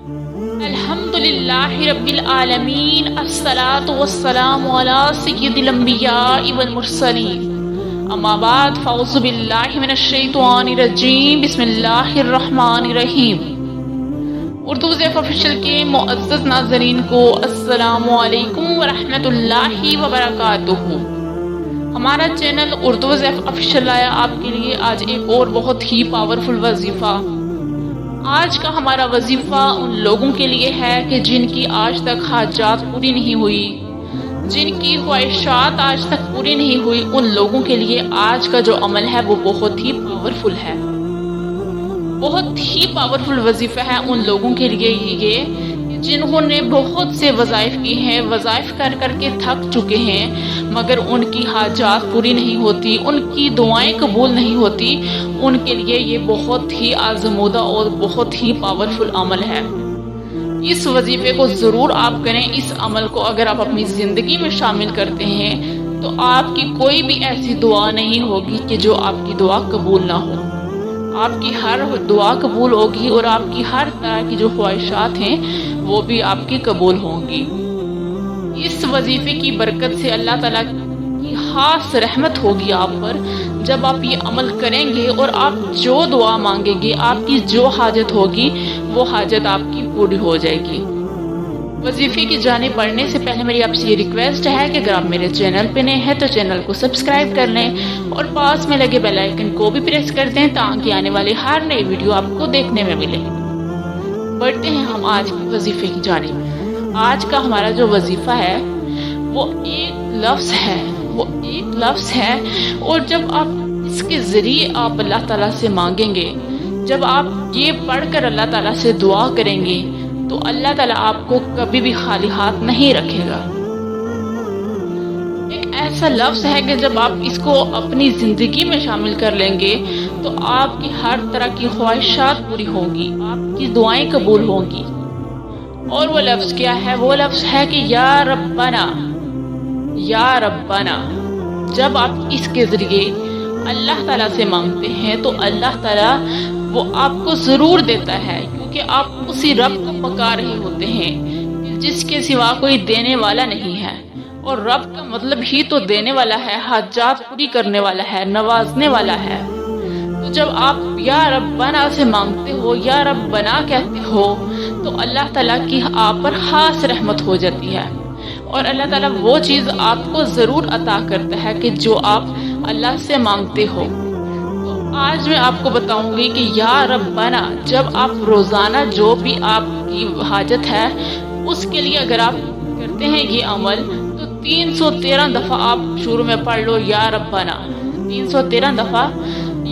الحمدللہ رب العالمین، الصلاۃ والسلام علی سید الانبیاء والمرسلین، اما بعد فاعوذ باللہ من الشیطان الرجیم، بسم اللہ الرحمن الرحیم۔ اردو ضیف آفیشیل کے معزز ناظرین کو السلام علیکم ورحمۃ اللہ وبرکاتہ۔ ہمارا چینل اردو ضیف آفیشیل لایا آپ کے لیے آج ایک اور بہت ہی پاورفل وظیفہ۔ آج کا ہمارا وظیفہ ان لوگوں کے لیے ہے کہ جن کی آج تک حاجات پوری نہیں ہوئی، جن کی خواہشات آج تک پوری نہیں ہوئی، ان لوگوں کے لیے آج کا جو عمل ہے وہ بہت ہی پاورفل ہے، بہت ہی پاورفل وظیفہ ہے ان لوگوں کے لیے یہ جنہوں نے بہت سے وظائف کی ہیں، وظائف کر کر کے تھک چکے ہیں، مگر ان کی حاجات پوری نہیں ہوتی، ان کی دعائیں قبول نہیں ہوتی۔ ان کے لیے یہ بہت ہی آزمودہ اور بہت ہی پاورفل عمل ہے۔ اس وظیفے کو ضرور آپ کریں۔ اس عمل کو اگر آپ اپنی زندگی میں شامل کرتے ہیں تو آپ کی کوئی بھی ایسی دعا نہیں ہوگی کہ جو آپ کی دعا قبول نہ ہو۔ آپ کی ہر دعا قبول ہوگی اور آپ کی ہر طرح کی جو خواہشات ہیں وہ بھی آپ کی قبول ہوں گی۔ اس وظیفے کی برکت سے اللہ تعالیٰ کی خاص رحمت ہوگی آپ پر جب آپ یہ عمل کریں گے، اور آپ جو دعا مانگیں گے، آپ کی جو حاجت ہوگی وہ حاجت آپ کی پوری ہو جائے گی۔ وظیفے کی جانب بڑھنے سے پہلے میری آپ سے یہ ریکویسٹ ہے کہ اگر آپ میرے چینل پہ نئے ہیں تو چینل کو سبسکرائب کر لیں اور پاس میں لگے بیل آئیکن کو بھی پریس کر دیں تاکہ آنے والے ہر نئی ویڈیو آپ کو دیکھنے میں ملے۔ بڑھتے ہیں ہم آج کے وظیفے کی جانب۔ آج کا ہمارا جو وظیفہ ہے وہ ایک لفظ ہے، اور جب آپ اس کے ذریعے آپ اللہ تعالیٰ سے مانگیں گے، جب آپ یہ پڑھ کر اللہ تعالیٰ سے دعا کریں گے تو اللہ تعالیٰ آپ کو کبھی بھی خالی ہاتھ نہیں رکھے گا۔ ایک ایسا لفظ ہے کہ جب آپ اس کو اپنی زندگی میں شامل کر لیں گے تو آپ کی ہر طرح کی خواہشات پوری ہوں گی، آپ کی دعائیں قبول ہوں گی۔ اور وہ لفظ کیا ہے؟ وہ لفظ ہے کہ یا ربنا، یا ربنا۔ جب آپ اس کے ذریعے اللہ تعالیٰ سے مانگتے ہیں تو اللہ تعالیٰ وہ آپ کو ضرور دیتا ہے، کیونکہ آپ اسی رب کو پکار رہے ہوتے ہیں جس کے سوا کوئی دینے والا نہیں ہے، اور رب کا مطلب ہی تو دینے والا ہے، حاجات پوری کرنے والا ہے، نوازنے والا ہے۔ تو جب آپ یا ربنا سے مانگتے ہو، یا ربنا کہتے ہو، تو اللہ تعالیٰ کی آپ پر خاص رحمت ہو جاتی ہے، اور اللہ تعالیٰ وہ چیز آپ کو ضرور عطا کرتا ہے کہ جو آپ اللہ سے مانگتے ہو۔ آج میں آپ کو بتاؤں گی کہ یا ربنا جب آپ روزانہ جو بھی آپ کی حاجت ہے اس کے لیے اگر آپ کرتے ہیں یہ عمل تو 313 دفعہ آپ شروع میں پڑھ لو یا ربنا، 313 دفعہ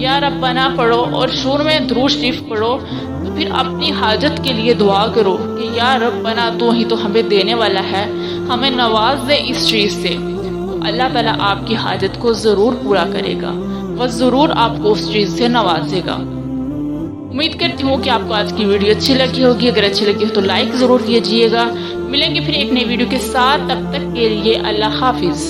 یا ربنا پڑھو، اور شروع میں درود شریف پڑھو، تو پھر اپنی حاجت کے لیے دعا کرو کہ یا ربنا تو ہی تو ہمیں دینے والا ہے، ہمیں نواز دے اس چیز سے۔ تو اللہ تعالیٰ آپ کی حاجت کو ضرور پورا کرے گا، وہ ضرور آپ کو اس چیز سے نوازے گا۔ امید کرتی ہوں کہ آپ کو آج کی ویڈیو اچھی لگی ہوگی۔ اگر اچھی لگی ہو تو لائک ضرور کیجیے گا۔ ملیں گے پھر ایک نئی ویڈیو کے ساتھ، تب تک کے لیے اللہ حافظ۔